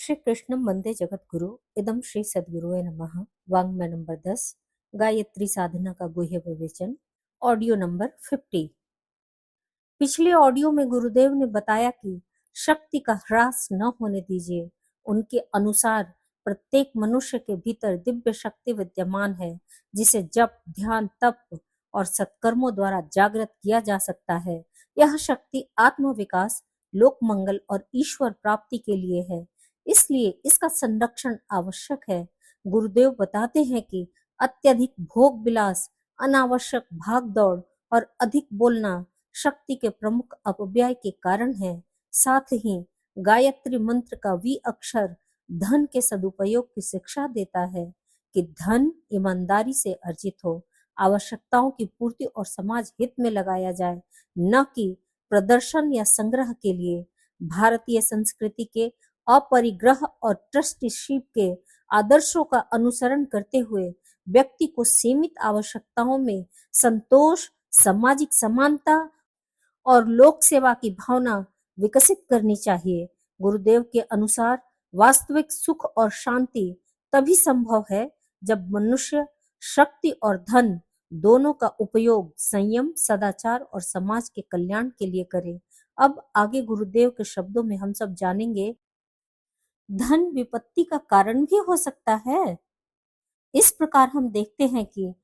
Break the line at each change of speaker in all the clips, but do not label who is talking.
श्री कृष्णम वंदे जगत गुरु इदम श्री सद्गुरुवे नमः। वाङ्मय नंबर 10, गायत्री साधना का गुह्य विवेचन, ऑडियो नंबर 50। पिछले ऑडियो में गुरुदेव ने बताया कि शक्ति का ह्रास न होने दीजिए। उनके अनुसार प्रत्येक मनुष्य के भीतर दिव्य शक्ति विद्यमान है, जिसे जप, ध्यान, तप और सत्कर्मों द्वारा जागृत किया जा सकता है। यह शक्ति आत्म विकास, लोक मंगल और ईश्वर प्राप्ति के लिए है, इसलिए इसका संरक्षण आवश्यक है। गुरुदेव बताते हैं कि अत्यधिक भोग विलास, अनावश्यक भाग दौड़ और अधिक बोलना शक्ति के प्रमुख अपव्यय के कारण है। साथ ही गायत्री मंत्र का वी अक्षर धन के सदुपयोग की शिक्षा देता है कि धन ईमानदारी से अर्जित हो, आवश्यकताओं की पूर्ति और समाज हित में लगाया जाए, न कि प्रदर्शन या संग्रह के लिए। भारतीय संस्कृति के अपरिग्रह और ट्रस्टीशिप के आदर्शों का अनुसरण करते हुए व्यक्ति को सीमित आवश्यकताओं में संतोष, सामाजिक समानता और लोक सेवा की भावना विकसित करनी चाहिए। गुरुदेव के अनुसार वास्तविक सुख और शांति तभी संभव है जब मनुष्य शक्ति और धन दोनों का उपयोग संयम, सदाचार और समाज के कल्याण के लिए करे। अब आगे गुरुदेव के शब्दों में हम सब जानेंगे, धन विपत्ति का कारण भी हो सकता है। इस प्रकार हम देखते हैं कि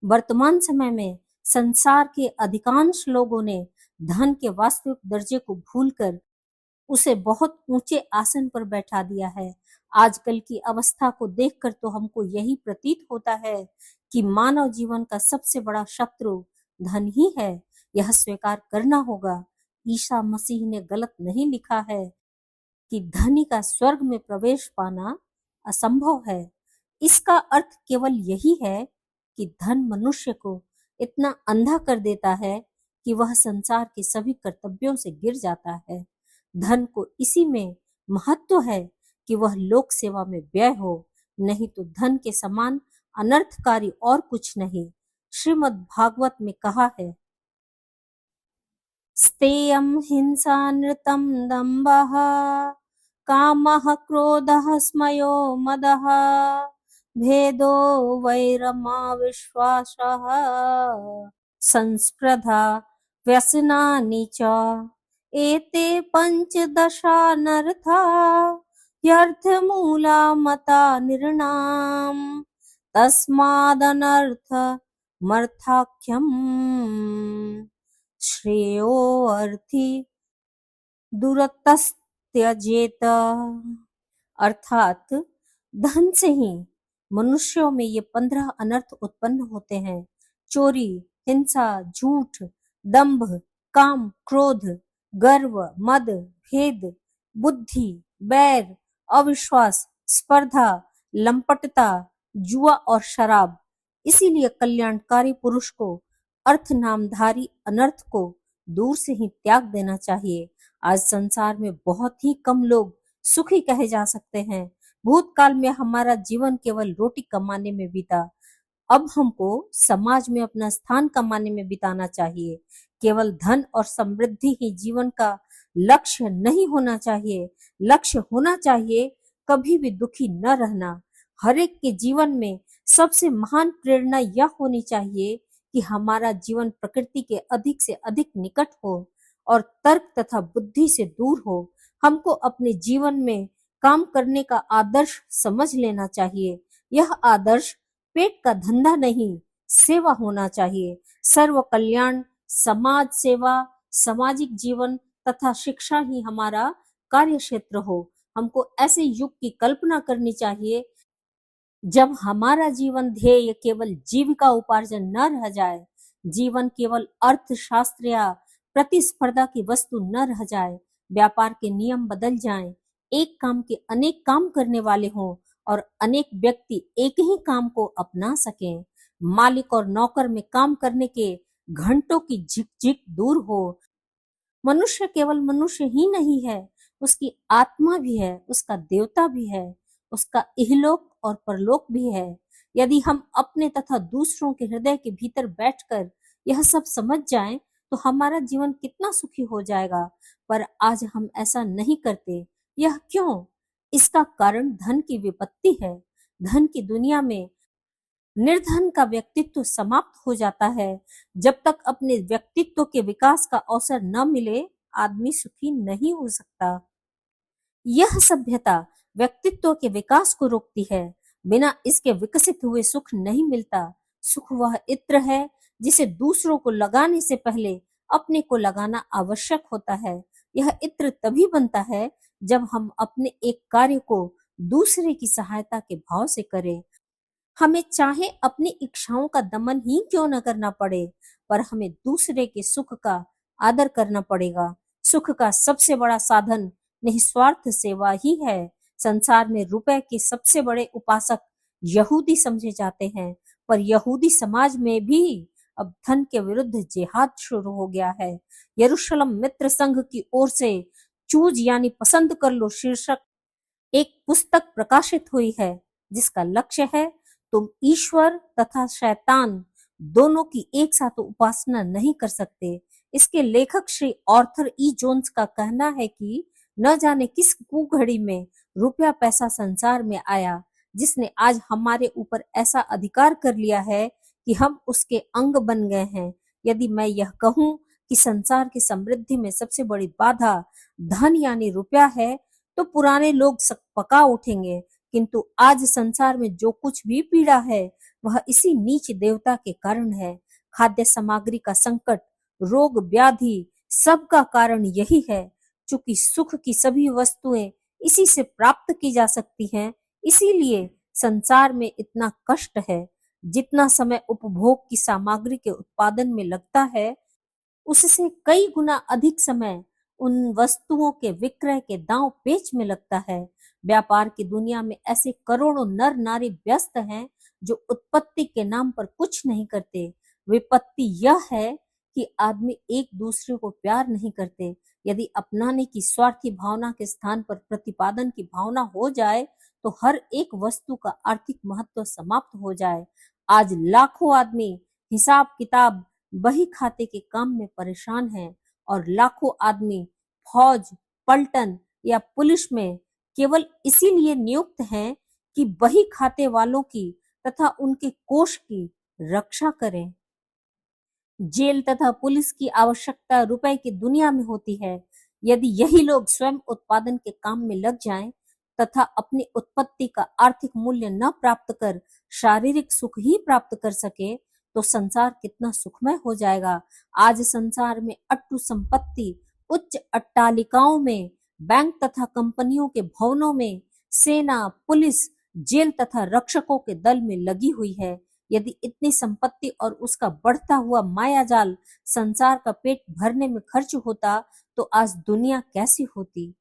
वर्तमान समय में संसार के अधिकांश लोगों ने धन के वास्तविक दर्जे को भूलकर उसे बहुत ऊंचे आसन पर बैठा दिया है। आजकल की अवस्था को देखकर तो हमको यही प्रतीत होता है कि मानव जीवन का सबसे बड़ा शत्रु धन ही है। यह स्वीकार करना होगा। ईसा मसीह ने गलत नहीं लिखा है कि धनी का स्वर्ग में प्रवेश पाना असंभव है। इसका अर्थ केवल यही है कि धन मनुष्य को इतना अंधा कर देता है कि वह संसार के सभी कर्तव्यों से गिर जाता है। धन को इसी में महत्व है कि वह लोक सेवा में व्यय हो, नहीं तो धन के समान अनर्थकारी और कुछ नहीं। श्रीमद् भागवत में कहा है, स्तेयं हिंसा नृतं दम्भः कामः क्रोधः स्मयो मदः भेदो वैरमाविश्वासः संस्पर्धा व्यसनानि च एते पञ्चदशानर्था ह्यर्थमूला मता निर्णाम् तस्मादनर्थमर्थाख्यम् श्रेयोऽर्थी दुरतस्त्यजेत। अर्थात धन से ही मनुष्यों में ये 15 अनर्थ उत्पन्न होते हैं। चोरी, हिंसा, झूठ, दंभ, काम, क्रोध, गर्व, मद, भेद, बुद्धि, बैर, अविश्वास, स्पर्धा, लंपटता, जुआ और शराब। इसीलिए कल्याणकारी पुरुष को अर्थ नामधारी अनर्थ को दूर से ही त्याग देना चाहिए। आज संसार में बहुत ही कम लोग सुखी कहे जा सकते हैं। भूतकाल में हमारा जीवन केवल रोटी कमाने में बीता, अब हमको समाज में अपना स्थान कमाने में बिताना चाहिए। केवल धन और समृद्धि ही जीवन का लक्ष्य नहीं होना चाहिए। लक्ष्य होना चाहिए कभी भी दुखी न रहना। हर एक के जीवन में सबसे महान प्रेरणा यह होनी चाहिए कि हमारा जीवन प्रकृति के अधिक से अधिक निकट हो और तर्क तथा बुद्धि से दूर हो। हमको अपने जीवन में काम करने का आदर्श समझ लेना चाहिए। यह आदर्श पेट का धंधा नहीं, सेवा होना चाहिए। सर्व कल्याण, समाज सेवा, सामाजिक जीवन तथा शिक्षा ही हमारा कार्य क्षेत्र हो। हमको ऐसे युग की कल्पना करनी चाहिए जब हमारा जीवन ध्येय केवल जीविका उपार्जन न रह जाए, जीवन केवल अर्थशास्त्र या प्रतिस्पर्धा की वस्तु न रह जाए। व्यापार के नियम बदल जाएं, एक काम के अनेक काम करने वाले हों और अनेक व्यक्ति एक ही काम को अपना सकें। मालिक और नौकर में काम करने के घंटों की झिकझिक दूर हो। मनुष्य केवल मनुष्य ही नहीं है, उसकी आत्मा भी है, उसका देवता भी है, उसका इहलोक और परलोक भी है। यदि हम अपने तथा दूसरों के हृदय के भीतर बैठकर यह सब समझ जाएं, तो हमारा जीवन कितना सुखी हो जाएगा। पर आज हम ऐसा नहीं करते। यह क्यों? इसका कारण धन की विपत्ति है। धन की दुनिया में निर्धन का व्यक्तित्व समाप्त हो जाता है। जब तक अपने व्यक्तित्व के विकास का अवसर न मिले, आदमी सुखी नहीं हो सकता। यह सभ्यता व्यक्तित्व के विकास को रोकती है। बिना इसके विकसित हुए सुख नहीं मिलता। सुख वह इत्र है जिसे दूसरों को लगाने से पहले अपने को लगाना आवश्यक होता है। यह इत्र तभी बनता है जब हम अपने एक कार्य को दूसरे की सहायता के भाव से करें। हमें चाहे अपनी इच्छाओं का दमन ही क्यों न करना पड़े, पर हमें दूसरे के सुख का आदर करना पड़ेगा। सुख का सबसे बड़ा साधन निस्वार्थ सेवा ही है। संसार में रुपए के सबसे बड़े उपासक यहूदी समझे जाते हैं, पर यहूदी समाज में भी अब धन के विरुद्ध जिहाद शुरू हो गया है। यरूशलेम मित्र संघ की ओर से चूज यानी पसंद कर लो शीर्षक एक पुस्तक प्रकाशित हुई है, जिसका लक्ष्य है तुम ईश्वर तथा शैतान दोनों की एक साथ उपासना नहीं कर सकते। इसके लेखक श्री आर्थर ई जोन्स का कहना है कि न जाने किस कुघड़ी में रुपया पैसा संसार में आया, जिसने आज हमारे ऊपर ऐसा अधिकार कर लिया है कि हम उसके अंग बन गए हैं। यदि मैं यह कहूं कि संसार की समृद्धि में सबसे बड़ी बाधा धन यानी रुपया है, तो पुराने लोग पका उठेंगे। किंतु आज संसार में जो कुछ भी पीड़ा है, वह इसी नीच देवता के कारण है। खाद्य सामग्री का संकट, रोग व्याधि, सबका कारण यही है। चूंकि सुख की सभी वस्तुएं इसी से प्राप्त की जा सकती हैं, इसीलिए संसार में इतना कष्ट है। जितना समय उपभोग की सामग्री के उत्पादन में लगता है, उससे कई गुना अधिक समय उन वस्तुओं के विक्रय के दांव पेच में लगता है। व्यापार की दुनिया में ऐसे करोड़ों नर नारी व्यस्त हैं जो उत्पत्ति के नाम पर कुछ नहीं करते। विपत्ति यह है कि आदमी एक दूसरे को प्यार नहीं करते। यदि अपनाने की स्वार्थी भावना के स्थान पर प्रतिपादन की भावना हो जाए, तो हर एक वस्तु का आर्थिक महत्व समाप्त हो जाए। आज लाखों आदमी हिसाब किताब बही खाते के काम में परेशान हैं, और लाखों आदमी फौज, पलटन या पुलिस में केवल इसीलिए नियुक्त हैं कि बही खाते वालों की तथा उनके कोष की रक्षा करें। जेल तथा पुलिस की आवश्यकता रुपए की दुनिया में होती है। यदि यही लोग स्वयं उत्पादन के काम में लग जाएं तथा अपनी उत्पत्ति का आर्थिक मूल्य न प्राप्त कर शारीरिक सुख ही प्राप्त कर सके, तो संसार कितना सुखमय हो जाएगा। आज संसार में अट्टू संपत्ति, उच्च अट्टालिकाओं में, बैंक तथा कंपनियों के भवनों में सेना, पुलिस, जेल तथा रक्षकों के दल में लगी हुई है। यदि इतनी संपत्ति और उसका बढ़ता हुआ मायाजाल संसार का पेट भरने में खर्च होता, तो आज दुनिया कैसी होती।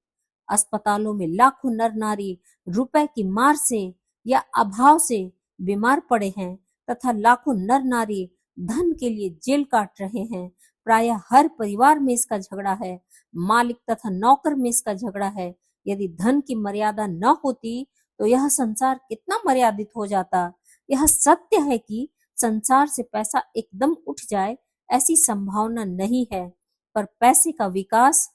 अस्पतालों में लाखों नर नारी रुपए की मार से या अभाव से बीमार पड़े हैं, तथा लाखों नर नारी धन के लिए जेल काट रहे हैं। प्रायः हर परिवार में इसका झगड़ा है, मालिक तथा नौकर में इसका झगड़ा है। यदि धन की मर्यादा न होती, तो यह संसार कितना मर्यादित हो जाता। यह सत्य है कि संसार से पैसा एकदम उठ जाए, ऐसी संभावना नहीं है, पर पैसे का विकास,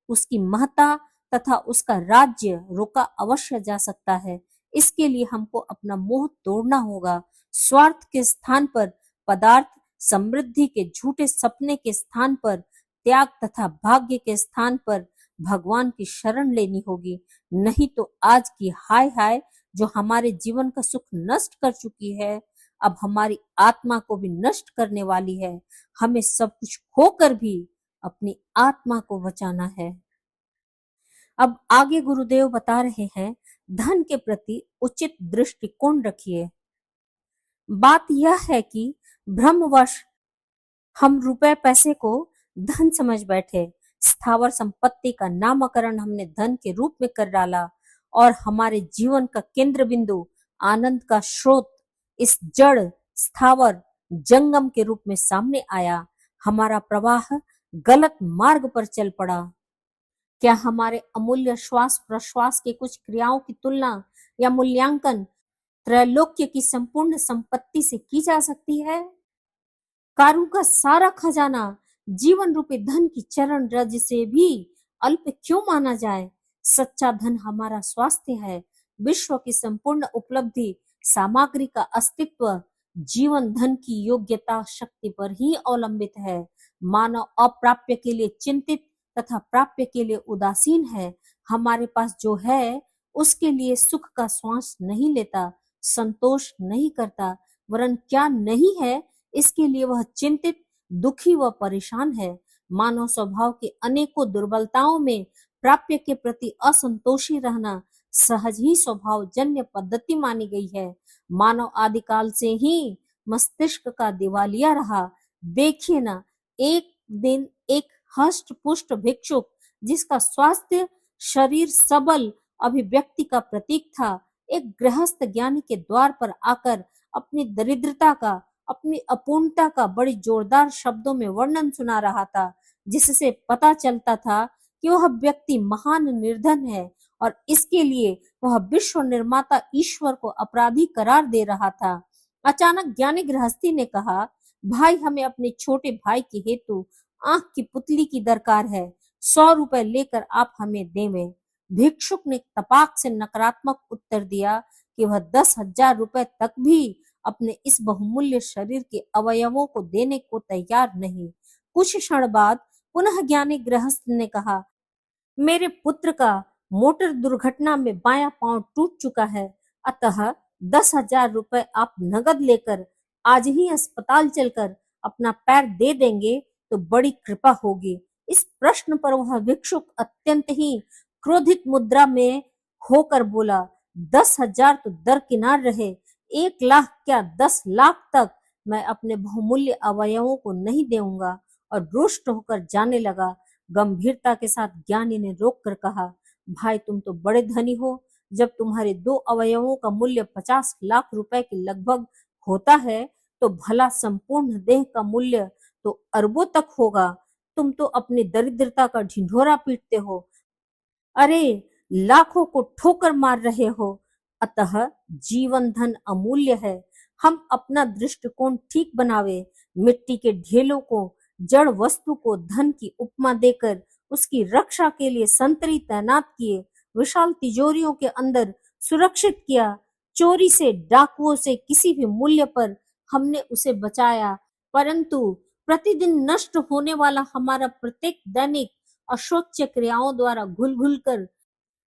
उसकी महत्ता तथा उसका राज्य रोका अवश्य जा सकता है। इसके लिए हमको अपना मोह तोड़ना होगा। स्वार्थ के स्थान पर पदार्थ, समृद्धि के झूठे सपने के स्थान पर त्याग तथा भाग्य के स्थान पर भगवान की शरण लेनी होगी। नहीं तो आज की हाय हाय जो हमारे जीवन का सुख नष्ट कर चुकी है, अब हमारी आत्मा को भी नष्ट करने वाली है। हमें सब कुछ खोकर भी अपनी आत्मा को बचाना है। अब आगे गुरुदेव बता रहे हैं, धन के प्रति उचित दृष्टिकोण रखिए। बात यह है कि भ्रमवश हम रुपए पैसे को धन समझ बैठे। स्थावर संपत्ति का नामकरण हमने धन के रूप में कर डाला, और हमारे जीवन का केंद्र बिंदु, आनंद का स्रोत इस जड़, स्थावर, जंगम के रूप में सामने आया। हमारा प्रवाह गलत मार्ग पर चल पड़ा। क्या हमारे अमूल्य श्वास प्रश्वास की कुछ क्रियाओं की तुलना या मूल्यांकन त्रैलोक्य की संपूर्ण संपत्ति से की जा सकती है? कारू का सारा खजाना जीवन रूपी धन की चरण रज से भी अल्प क्यों माना जाए? सच्चा धन हमारा स्वास्थ्य है। विश्व की संपूर्ण उपलब्धि, सामग्री का अस्तित्व जीवन धन की योग्यता शक्ति पर ही अवलंबित है। मानव अप्राप्य के लिए चिंतित तथा प्राप्य के लिए उदासीन है। हमारे पास जो है उसके लिए सुख का श्वास नहीं लेता, संतोष नहीं करता, वरन क्या नहीं है इसके लिए वह चिंतित, दुखी व परेशान है। मानव स्वभाव के अनेकों दुर्बलताओं में प्राप्य के प्रति असंतोषी रहना सहज ही स्वभाव जन्य पद्धति मानी गई है। मानव आदिकाल से ही मस्तिष्क का दिवालिया रहा। देखिए ना, एक दिन एक हष्ट पुष्ट भिक्षुक जिसका स्वास्थ्य शरीर सबल अभिव्यक्ति का प्रतीक था, एक गृहस्थ ज्ञानी के द्वार पर आकर अपनी दरिद्रता का, अपनी अपूर्णता का बड़ी जोरदार शब्दों में वर्णन सुना रहा था, जिससे पता चलता था कि वह व्यक्ति महान निर्धन है और इसके लिए वह विश्व निर्माता ईश्वर को अपराधी करार दे रहा था। अचानक ज्ञानी गृहस्थी ने कहा, भाई हमें अपने छोटे भाई के हेतु आंख की पुतली की दरकार है, 100 रुपए लेकर आप हमें देवें। भिक्षुक ने तपाक से नकारात्मक उत्तर दिया कि वह 10,000 रुपए तक भी अपने इस बहुमूल्य शरीर के अवयवों को देने को तैयार नहीं। कुछ क्षण बाद पुनः ज्ञानी गृहस्थ ने कहा, मेरे पुत्र का मोटर दुर्घटना में बायां पांव टूट चुका है, अतः 10,000 रुपए आप नगद लेकर आज ही अस्पताल चलकर अपना पैर दे देंगे तो बड़ी कृपा होगी। इस प्रश्न पर वह भिक्षुक अत्यंत ही क्रोधित मुद्रा में होकर बोला, 10,000 तो दरकिनार रहे, 1,00,000 क्या 10,00,000 तक मैं अपने बहुमूल्य अवयवों को नहीं दूंगा, और रुष्ट होकर जाने लगा। गंभीरता के साथ ज्ञानी ने रोक कर कहा, भाई तुम तो बड़े धनी हो, जब तुम्हारे 2 अवयवों का मूल्य 50 लाख रुपए के लगभग होता है तो भला संपूर्ण देह का मूल्य तो अरबों तक होगा। तुम तो अपनी दरिद्रता का ढिंढोरा पीटते हो, अरे लाखों को ठोकर मार रहे हो। अतः जीवन धन अमूल्य है, हम अपना दृष्टिकोण ठीक बनावे। मिट्टी के ढेलों को, जड़ वस्तु को धन की उपमा देकर उसकी रक्षा के लिए संतरी तैनात किए, विशाल तिजोरियों के अंदर सुरक्षित किया, चोरी से, डाकुओं से किसी भी मूल्य पर हमने उसे बचाया, परंतु प्रतिदिन नष्ट होने वाला हमारा प्रत्येक दैनिक अशोच्य क्रियाओं द्वारा घुल घुल कर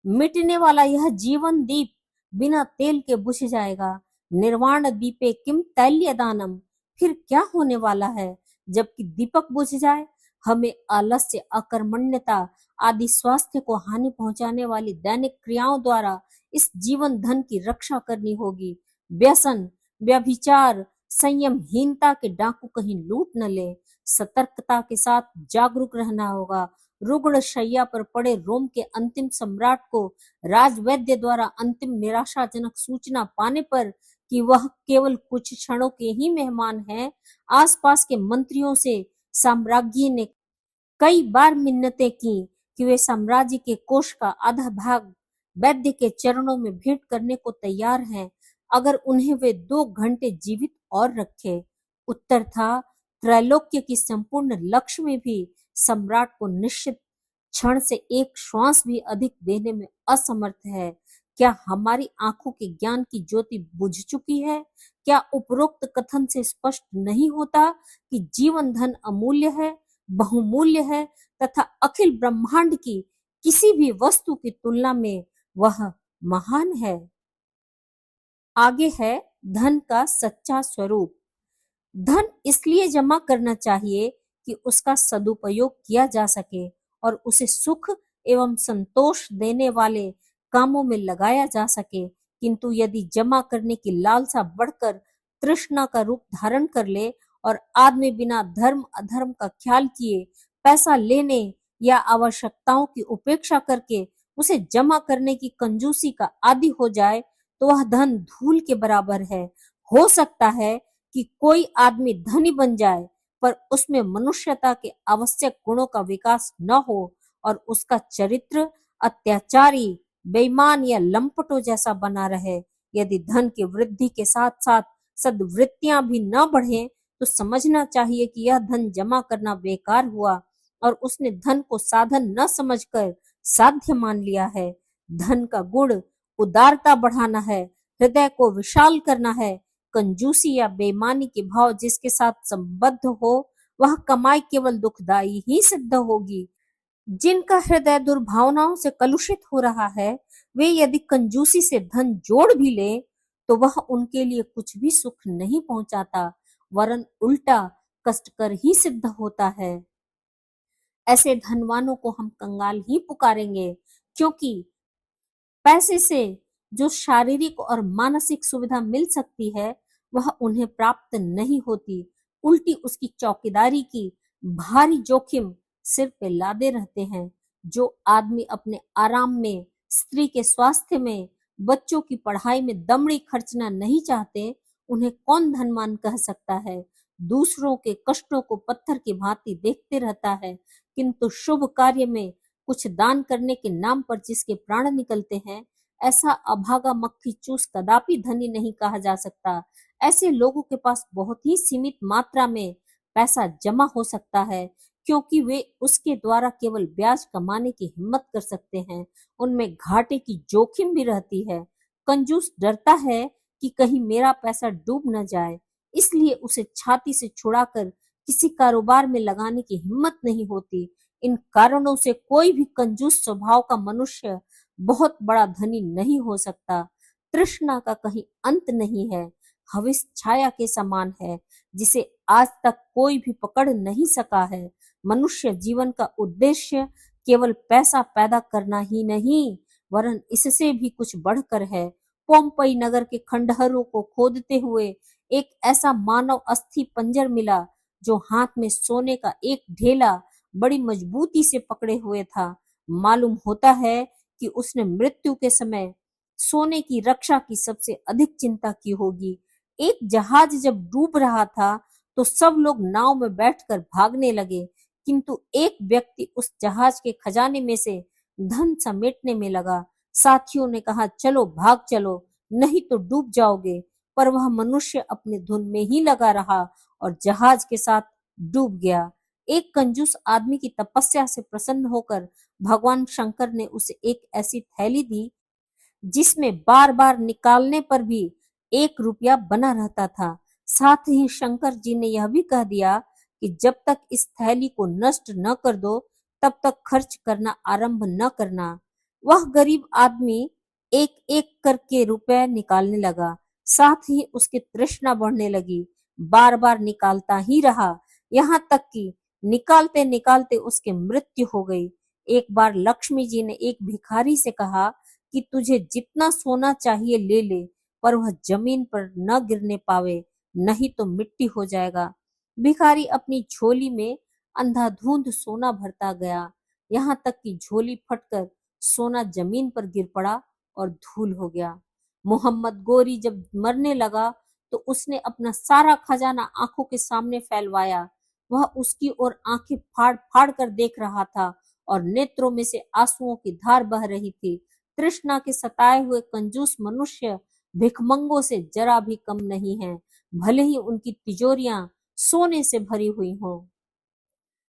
मिटने वाला यह जीवन दीप बिना तेल के बुझ जाएगा। निर्वाण दीपे किम तैल्यदानम, फिर क्या होने वाला है जबकि दीपक बुझ जाए। हमें आलस्य, अकर्मण्यता आदि स्वास्थ्य को हानि पहुंचाने वाली दैनिक क्रियाओं द्वारा इस जीवन धन की रक्षा करनी होगी। व्यसन, व्यभिचार, संयमहीनता के डाकू कहीं लूट न ले। सतर्कता के साथ जागरूक रहना होगा। रुग्ण शैया पर पड़े रोम के अंतिम सम्राट को राजवैद्य द्वारा अंतिम निराशाजनक सूचना पाने पर कि वह केवल कुछ क्षणों के ही मेहमान हैं, आसपास के मंत्रियों से साम्राज्ञी ने कई बार मिन्नतें की कि वे साम्राज्य के कोष का आधा भाग वैद्य के चरणों में भेंट करने को तैयार हैं, अगर उन्हें वे 2 घंटे जीवित और रखे। उत्तर था, त्रैलोक्य की संपूर्ण लक्ष्मी भी सम्राट को निश्चित क्षण से एक श्वास भी अधिक देने में असमर्थ है। क्या हमारी आंखों के ज्ञान की ज्योति बुझ चुकी है? क्या उपरोक्त कथन से स्पष्ट नहीं होता कि जीवन धन अमूल्य है, बहुमूल्य है तथा अखिल ब्रह्मांड की किसी भी वस्तु की तुलना में वह महान है। आगे है धन का सच्चा स्वरूप। धन इसलिए जमा करना चाहिए कि उसका सदुपयोग किया जा सके और उसे सुख एवं संतोष देने वाले कामों में लगाया जा सके, किंतु यदि जमा करने की लालसा बढ़कर तृष्णा का रूप धारण कर ले और आदमी बिना धर्म अधर्म का ख्याल किए पैसा लेने या आवश्यकताओं की उपेक्षा करके उसे जमा करने की कंजूसी का आदी हो जाए, तो वह धन धूल के बराबर है। हो सकता है कि कोई आदमी धनी बन जाए पर उसमें मनुष्यता के आवश्यक गुणों का विकास न हो और उसका चरित्र अत्याचारी, बेईमान या लंपटों जैसा बना रहे। यदि धन की वृद्धि के साथ साथ सद्वृत्तियां भी न बढ़े तो समझना चाहिए कि यह धन जमा करना बेकार हुआ और उसने धन को साधन न समझकर साध्य मान लिया है। धन का गुण उदारता बढ़ाना है, हृदय को विशाल करना है। कंजूसी या बेईमानी के भाव जिसके साथ संबद्ध हो, वह कमाई केवल दुखदाई ही सिद्ध होगी। जिनका हृदय दुर्भावनाओं से कलुषित हो रहा है, वे यदि कंजूसी से धन जोड़ भी ले, तो वह उनके लिए कुछ भी सुख नहीं पहुंचाता, वरन उल्टा कष्टकर ही सिद्ध होता है। ऐसे धनवानों को हम कंगाल ही पुकारेंगे, क्योंकि पैसे से जो शारीरिक और मानसिक सुविधा मिल सकती है, वह उन्हें प्राप्त नहीं होती। उल्टी उसकी चौकीदारी की भारी जोखिम सिर पे लादे रहते हैं। जो आदमी अपने आराम में, स्त्री के स्वास्थ्य में, बच्चों की पढ़ाई में दमड़ी खर्चना नहीं चाहते, उन्हें कौन धनवान कह सकता है। दूसरों के कष्टों को पत्थर की भांति देखते रहता है, किंतु शुभ कार्य में कुछ दान करने के नाम पर जिसके प्राण निकलते हैं, ऐसा अभागा मक्खी चूस कदापि धनी नहीं कहा जा सकता। ऐसे लोगों के पास बहुत ही सीमित मात्रा में पैसा जमा हो सकता है, क्योंकि वे उसके द्वारा केवल ब्याज कमाने की हिम्मत कर सकते हैं। उनमें घाटे की जोखिम भी रहती है। कंजूस डरता है कि कहीं मेरा पैसा डूब न जाए, इसलिए उसे छाती से छुड़ाकर किसी कारोबार में लगाने की हिम्मत नहीं होती। इन कारणों से कोई भी कंजूस स्वभाव का मनुष्य बहुत बड़ा धनी नहीं हो सकता। तृष्णा का कहीं अंत नहीं है, हविष छाया के समान है, जिसे आज तक कोई भी पकड़ नहीं सका है। मनुष्य जीवन का उद्देश्य केवल पैसा पैदा करना ही नहीं, वरन इससे भी कुछ बढ़कर है। पोम्पई नगर के खंडहरों को खोदते हुए एक ऐसा मानव अस्थि पंजर मिला, जो हाथ में सोने का एक ढेला बड़ी मजबूती से पकड़े हुए था। मालूम होता है कि उसने मृत्यु के समय सोने की रक्षा की सबसे अधिक चिंता की होगी। एक जहाज जब डूब रहा था, तो सब लोग नाव में बैठकर भागने लगे, किंतु एक व्यक्ति उस जहाज के खजाने में से धन समेटने में लगा। साथियों ने कहा, चलो भाग चलो, नहीं तो डूब जाओगे। पर वह मनुष्य अपनी धुन में ही लगा रहा और जहाज के साथ डूब गया। एक कंजूस आदमी की तपस्या से प्रसन्न होकर भगवान शंकर ने उसे एक ऐसी थैली दी, जिसमें बार बार निकालने पर भी 1 रुपया बना रहता था। साथ ही शंकर जी ने यह भी कह दिया कि जब तक इस थैली को नष्ट न कर दो, तब तक खर्च करना आरंभ न करना। वह गरीब आदमी एक एक करके रुपए निकालने लगा। साथ ही उसकी तृष्णा बढ़ने लगी। बार बार निकालता ही रहा, यहाँ तक कि निकालते निकालते उसकी मृत्यु हो गई। एक बार लक्ष्मी जी ने एक भिखारी से कहा कि तुझे जितना सोना चाहिए ले ले, पर वह जमीन पर न गिरने पावे, नहीं तो मिट्टी हो जाएगा। भिखारी अपनी झोली में अंधाधुंध सोना भरता गया, यहाँ तक कि झोली फटकर सोना जमीन पर गिर पड़ा और धूल हो गया। मोहम्मद गोरी जब मरने लगा, तो उसने अपना सारा खजाना आंखों के सामने फैलवाया। वह उसकी ओर आंखें फाड़ फाड़ कर देख रहा था और नेत्रों में से आंसुओं की धार बह रही थी। तृष्णा के सताए हुए कंजूस मनुष्य भिखमंगों से जरा भी कम नहीं है, भले ही उनकी तिजोरियां सोने से भरी हुई हों।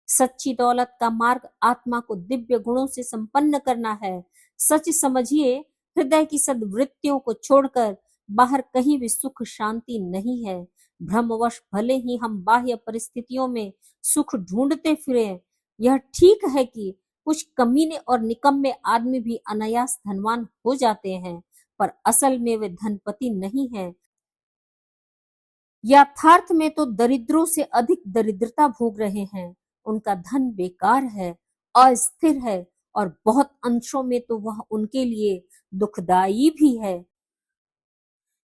सच्ची दौलत का मार्ग आत्मा को दिव्य गुणों से संपन्न करना है। सच समझिए, हृदय की सद्वृत्तियों को छोड़कर बाहर कहीं भी सुख शांति नहीं है। भ्रमवश भले ही हम बाह्य परिस्थितियों में सुख ढूंढते फिरें, यह ठीक है कि कुछ कमीने और निकम्मे आदमी भी अनायास धनवान हो जाते हैं, पर असल में वे धनपति नहीं है। यथार्थ में तो दरिद्रों से अधिक दरिद्रता भोग रहे हैं। उनका धन बेकार है, अस्थिर है, और बहुत अंशों में तो वह उनके लिए दुखदाई भी है।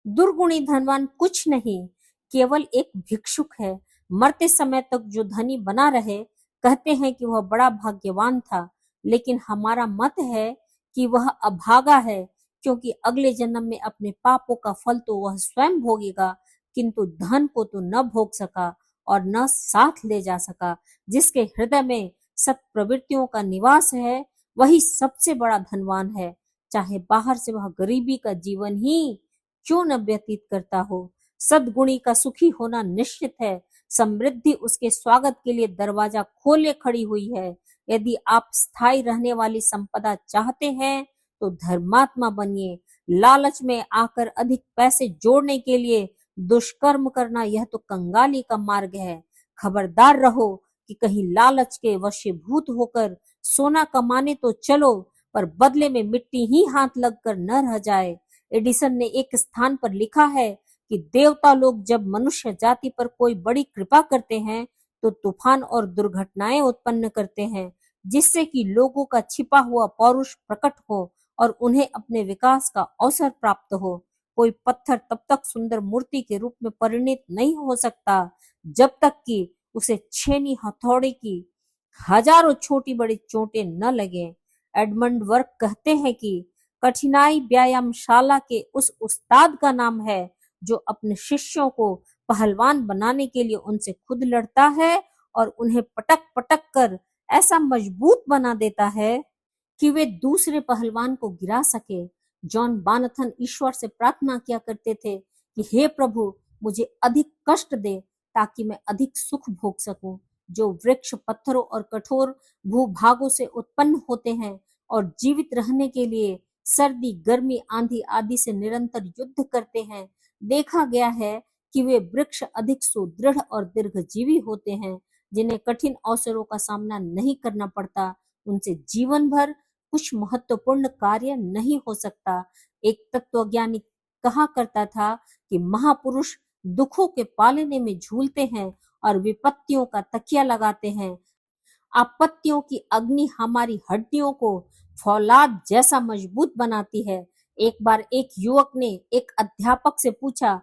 दुर्गुणी धनवान कुछ नहीं, केवल एक भिक्षुक है। मरते समय तक जो धनी बना रहे, कहते हैं कि वह बड़ा भाग्यवान था, लेकिन हमारा मत है कि वह अभागा है, क्योंकि अगले जन्म में अपने पापों का फल तो वह स्वयं भोगेगा, किंतु धन को तो न भोग सका और न साथ ले जा सका। जिसके हृदय में सत प्रवृत्तियों का निवास है, वही सबसे बड़ा धनवान है, चाहे बाहर से वह गरीबी का जीवन ही क्यों न व्यतीत करता हो। सद्गुणी का सुखी होना निश्चित है। समृद्धि उसके स्वागत के लिए दरवाजा खोले खड़ी हुई है। यदि आप स्थायी रहने वाली संपदा चाहते हैं तो धर्मात्मा बनिए। लालच में आकर अधिक पैसे जोड़ने के लिए दुष्कर्म करना यह तो कंगाली का मार्ग है। खबरदार रहो कि कहीं लालच के वशीभूत होकर सोना कमाने तो चलो, पर बदले में मिट्टी ही हाथ लगकर न रह जाए। एडिसन ने एक स्थान पर लिखा है कि देवता लोग जब मनुष्य जाति पर कोई बड़ी कृपा करते हैं तो तूफान और दुर्घटनाएं उत्पन्न करते हैं, जिससे कि लोगों का छिपा हुआ पौरुष प्रकट हो और उन्हें अपने विकास का अवसर प्राप्त हो। कोई पत्थर तब तक सुंदर मूर्ति के रूप में परिणित नहीं हो सकता जब तक कि उसे छेनी हथौड़े की हजारों छोटी बड़ी चोटें न लगे। एडमंड वर्क कहते हैं कि कठिनाई व्यायामशाला के उस उस्ताद का नाम है जो अपने शिष्यों को पहलवान बनाने के लिए उनसे खुद लड़ता है और उन्हें पटक पटक कर ऐसा मजबूत बना देता है कि वे दूसरे पहलवान को गिरा सके। जॉन बानथन ईश्वर से प्रार्थना किया करते थे कि हे प्रभु, मुझे अधिक कष्ट दे ताकि मैं अधिक सुख भोग सकूं। जो वृक्ष पत्थरों और कठोर भूभागों से उत्पन्न होते हैं और जीवित रहने के लिए सर्दी, गर्मी, आंधी आदि से निरंतर युद्ध करते हैं, देखा गया है कि वे वृक्ष अधिक सुदृढ़ और दीर्घजीवी होते हैं। जिन्हें कठिन अवसरों का सामना नहीं करना पड़ता, उनसे जीवन भर कुछ महत्वपूर्ण कार्य नहीं हो सकता। एक तत्वज्ञानी कहा करता था कि महापुरुष दुखों के पालने में झूलते हैं और विपत्तियों का तकिया लगाते हैं। आपत्तियों की अग्नि हमारी हड्डियों को फौलाद जैसा मजबूत बनाती है। एक बार एक युवक ने एक अध्यापक से पूछा,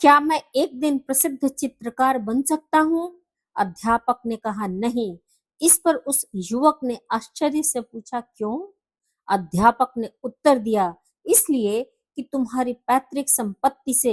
क्या मैं एक दिन प्रसिद्ध चित्रकार बन सकता हूँ? अध्यापक ने कहा, नहीं। इस पर उस युवक ने आश्चर्य से पूछा, क्यों? अध्यापक ने उत्तर दिया, इसलिए कि तुम्हारी पैतृक संपत्ति से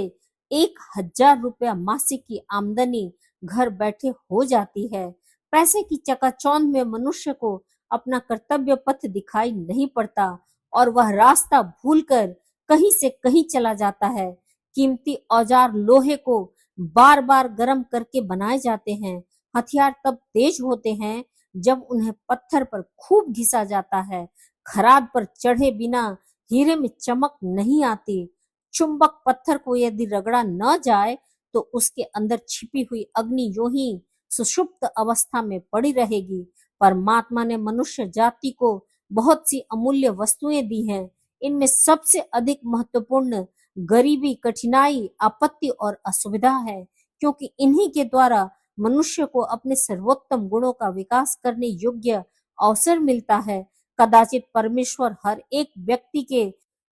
1,000 रुपया मासिक की आमदनी घर बैठे हो जाती है। पैसे की चकाचौंध में मनुष्य को अपना कर्तव्य पथ दिखाई नहीं पड़ता और वह रास्ता भूलकर कहीं से कहीं चला जाता है। कीमती औजार लोहे को बार बार गर्म करके बनाए जाते हैं। हथियार तब तेज होते हैं जब उन्हें पत्थर पर खूब घिसा जाता है। खराद पर चढ़े बिना हीरे में चमक नहीं आती। चुंबक पत्थर को यदि रगड़ा न जाए तो उसके अंदर छिपी हुई अग्नि यूं ही सुषुप्त अवस्था में पड़ी रहेगी। परमात्मा ने मनुष्य जाति को बहुत सी अमूल्य वस्तुएं दी हैं। इनमें सबसे अधिक महत्वपूर्ण गरीबी, कठिनाई, आपत्ति और असुविधा है, क्योंकि इन्हीं के द्वारा मनुष्य को अपने सर्वोत्तम गुणों का विकास करने योग्य अवसर मिलता है। कदाचित परमेश्वर हर एक व्यक्ति के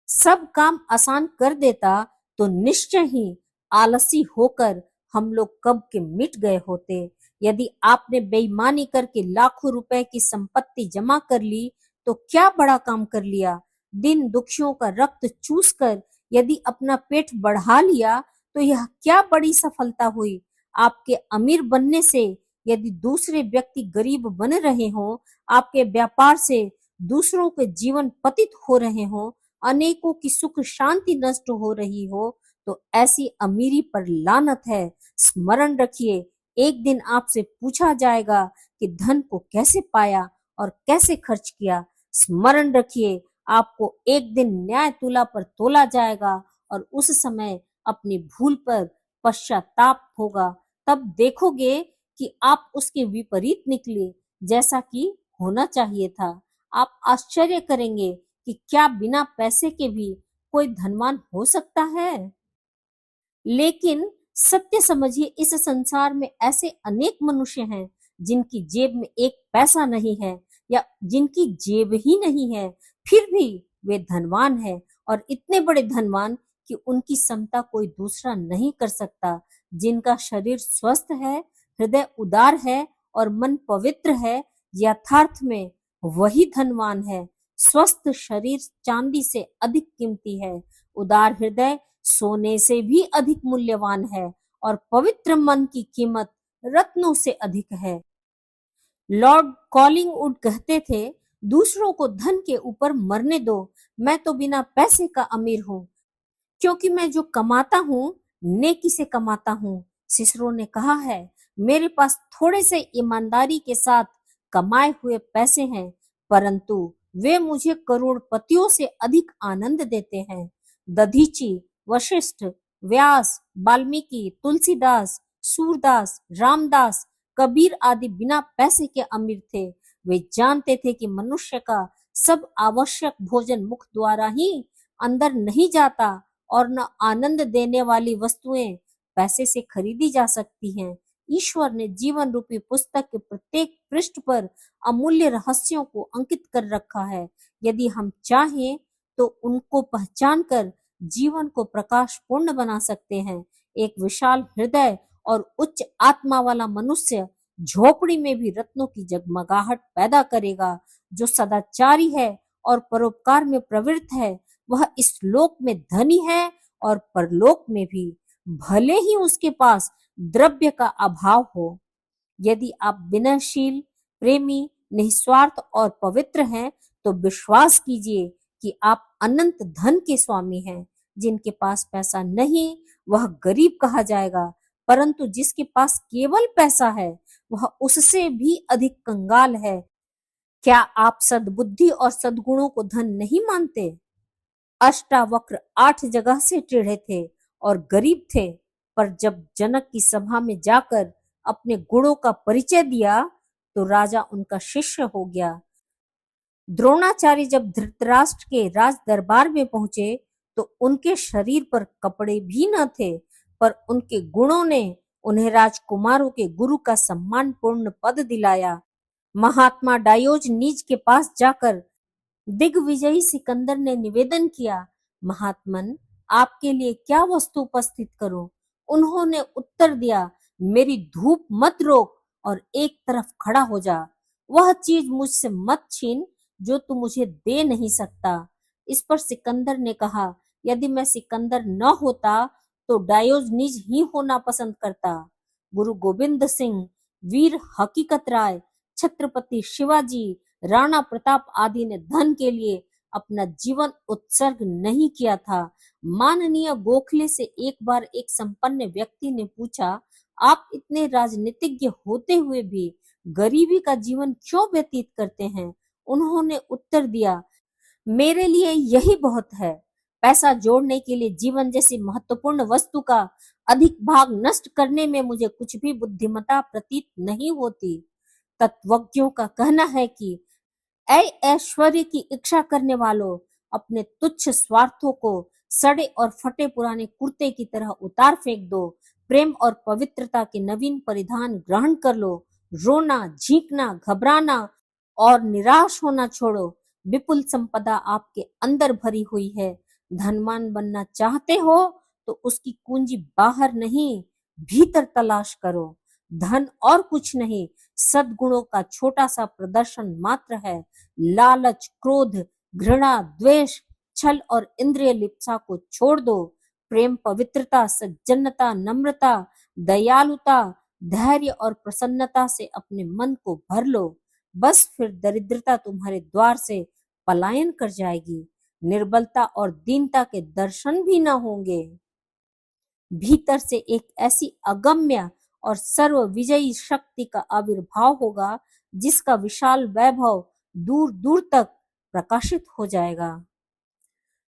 सब काम आसान कर देता तो निश्चय ही आलसी होकर हम लोग कब के मिट गए होते। यदि आपने बेईमानी करके लाखों रुपए की संपत्ति जमा कर ली तो क्या बड़ा काम कर लिया। दिन दुखियों का रक्त चूस कर यदि अपना पेट बढ़ा लिया तो यह क्या बड़ी सफलता हुई। आपके अमीर बनने से यदि दूसरे व्यक्ति गरीब बन रहे हो, आपके व्यापार से दूसरों के जीवन पतित हो रहे हो, अनेकों की सुख शांति नष्ट हो रही हो, तो ऐसी अमीरी पर लानत है। स्मरण रखिए, एक दिन आपसे पूछा जाएगा कि धन को कैसे पाया और कैसे खर्च किया। स्मरण रखिए, आपको एक दिन न्याय तुला पर तोला जाएगा और उस समय अपनी भूल पर पश्चाताप होगा। तब देखोगे कि आप उसके विपरीत निकले जैसा कि होना चाहिए था। आप आश्चर्य करेंगे कि क्या बिना पैसे के भी कोई धनवान हो सकता है। लेकिन सत्य समझिए, इस संसार में ऐसे अनेक मनुष्य हैं जिनकी जेब में एक पैसा नहीं है या जिनकी जेब ही नहीं है, फिर भी वे धनवान हैं और इतने बड़े धनवान कि उनकी समता कोई दूसरा नहीं कर सकता। जिनका शरीर स्वस्थ है, हृदय उदार है और मन पवित्र है, यथार्थ में वही धनवान है। स्वस्थ शरीर चांदी से अधिक कीमती है, उदार हृदय सोने से भी अधिक मूल्यवान है और पवित्र मन की कीमत रत्नों से अधिक है। लॉर्ड कॉलिंगवुड कहते थे, दूसरों को धन के ऊपर मरने दो, मैं तो बिना पैसे का अमीर हूँ, क्योंकि मैं जो कमाता हूँ नेकी से कमाता हूँ। सिसरो ने कहा है, मेरे पास थोड़े से ईमानदारी के साथ कमाए हुए पैसे हैं, परंतु वे मुझे करोड़पतियों से अधिक आनंद देते हैं। दधीची, वशिष्ठ, व्यास, वाल्मीकि, तुलसीदास, सूरदास, रामदास, कबीर आदि बिना पैसे के अमीर थे। वे जानते थे कि मनुष्य का सब आवश्यक भोजन मुख द्वारा ही अंदर नहीं जाता और न आनंद देने वाली वस्तुएं पैसे से खरीदी जा सकती हैं। ईश्वर ने जीवन रूपी पुस्तक के प्रत्येक पृष्ठ पर अमूल्य रहस्यों को अंकित कर रखा है। यदि हम चाहें तो उनको पहचान कर जीवन को प्रकाशपूर्ण बना सकते हैं। एक विशाल हृदय और उच्च आत्मा वाला मनुष्य झोपड़ी में भी रत्नों की जगमगाहट पैदा करेगा। जो सदाचारी है और परोपकार में प्रवृत्त है, वह इस लोक में धनी है और परलोक में भी, भले ही उसके पास द्रव्य का अभाव हो। यदि आप विनयशील, प्रेमी, निस्वार्थ और पवित्र हैं, तो विश्वास कीजिए कि आप अनंत धन के स्वामी हैं। जिनके पास पैसा नहीं, वह गरीब कहा जाएगा, परंतु जिसके पास केवल पैसा है, वह उससे भी अधिक कंगाल है। क्या आप सद्बुद्धि और सद्गुणों को धन नहीं मानते? अष्टावक्र 8 जगह से टेढ़े थे और गरीब थे, पर जब जनक की सभा में जाकर अपने गुणों का परिचय दिया तो राजा उनका शिष्य हो गया। द्रोणाचार्य जब धृतराष्ट्र के राज दरबार में पहुंचे तो उनके शरीर पर कपड़े भी न थे, पर उनके गुणों ने उन्हें राजकुमारों के गुरु का सम्मानपूर्ण पद दिलाया। महात्मा डायोजनीज के पास जाकर दिग्विजयी सिकंदर ने निवेदन किया, महात्मन, आपके लिए क्या वस्तु उपस्थित करूं? उन्होंने उत्तर दिया, मेरी धूप मत रोक और एक तरफ खड़ा हो जा। वह चीज मुझसे मत छीन जो तू मुझे दे नहीं सकता। इस पर सिकंदर ने कहा, यदि मैं सिकंदर न होता तो डायोजनीज ही होना पसंद करता। गुरु गोविंद सिंह, वीर हकीकत राय, छत्रपति शिवाजी, राणा प्रताप आदि ने धन के लिए अपना जीवन उत्सर्ग नहीं किया था। माननीय गोखले से एक बार एक संपन्न व्यक्ति ने पूछा, आप इतने राजनीतिज्ञ होते हुए भी गरीबी का जीवन क्यों व्यतीत करते हैं? उन्होंने उत्तर दिया, मेरे लिए यही बहुत है। पैसा जोड़ने के लिए जीवन जैसी महत्वपूर्ण वस्तु का अधिक भाग नष्ट करने में मुझे कुछ भी बुद्धिमत्ता प्रतीत नहीं होती। तत्वज्ञों का कहना है कि ऐ ऐश्वर्य की इच्छा करने वालों, अपने तुच्छ स्वार्थों को सड़े और फटे पुराने कुर्ते की तरह उतार फेंक दो। प्रेम और पवित्रता के नवीन परिधान ग्रहण कर लो। रोना, झींकना, घबराना और निराश होना छोड़ो। विपुल संपदा आपके अंदर भरी हुई है। धनवान बनना चाहते हो तो उसकी कुंजी बाहर नहीं, भीतर तलाश करो। धन और कुछ नहीं, सद्गुणों का छोटा सा प्रदर्शन मात्र है। लालच, क्रोध, घृणा, द्वेष, छल और इंद्रिय लिप्सा को छोड़ दो। प्रेम, पवित्रता, सज्जनता, नम्रता, दयालुता, धैर्य और प्रसन्नता से अपने मन को भर लो। बस फिर दरिद्रता तुम्हारे द्वार से पलायन कर जाएगी। निर्बलता और दीनता के दर्शन भी न होंगे। भीतर से एक ऐसी अगम्य और सर्व विजयी शक्ति का आविर्भाव होगा जिसका विशाल वैभव दूर दूर तक प्रकाशित हो जाएगा।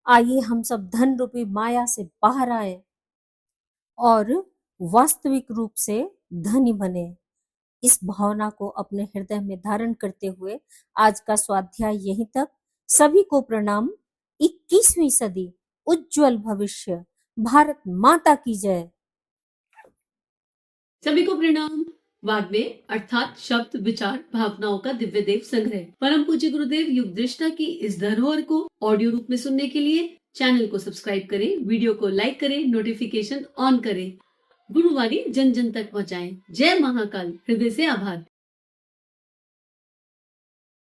आइए हम सब धन रूपी माया से बाहर आए और वास्तविक रूप से धनी बने। इस भावना को अपने हृदय में धारण करते हुए आज का स्वाध्याय यहीं तक। सभी को प्रणाम। 21वीं सदी, उज्जवल भविष्य। भारत माता की जय।
सभी को प्रणाम। वाग्देव अर्थात शब्द, विचार, भावनाओं का दिव्य देव संग्रह परम पूज्य गुरुदेव युग दृष्टा की इस धरोहर को ऑडियो रूप में सुनने के लिए चैनल को सब्सक्राइब करें, वीडियो को लाइक करें, नोटिफिकेशन ऑन करें, गुरुवाणी जन जन तक पहुँचाएं। जय महाकाल। हृदय से आभार।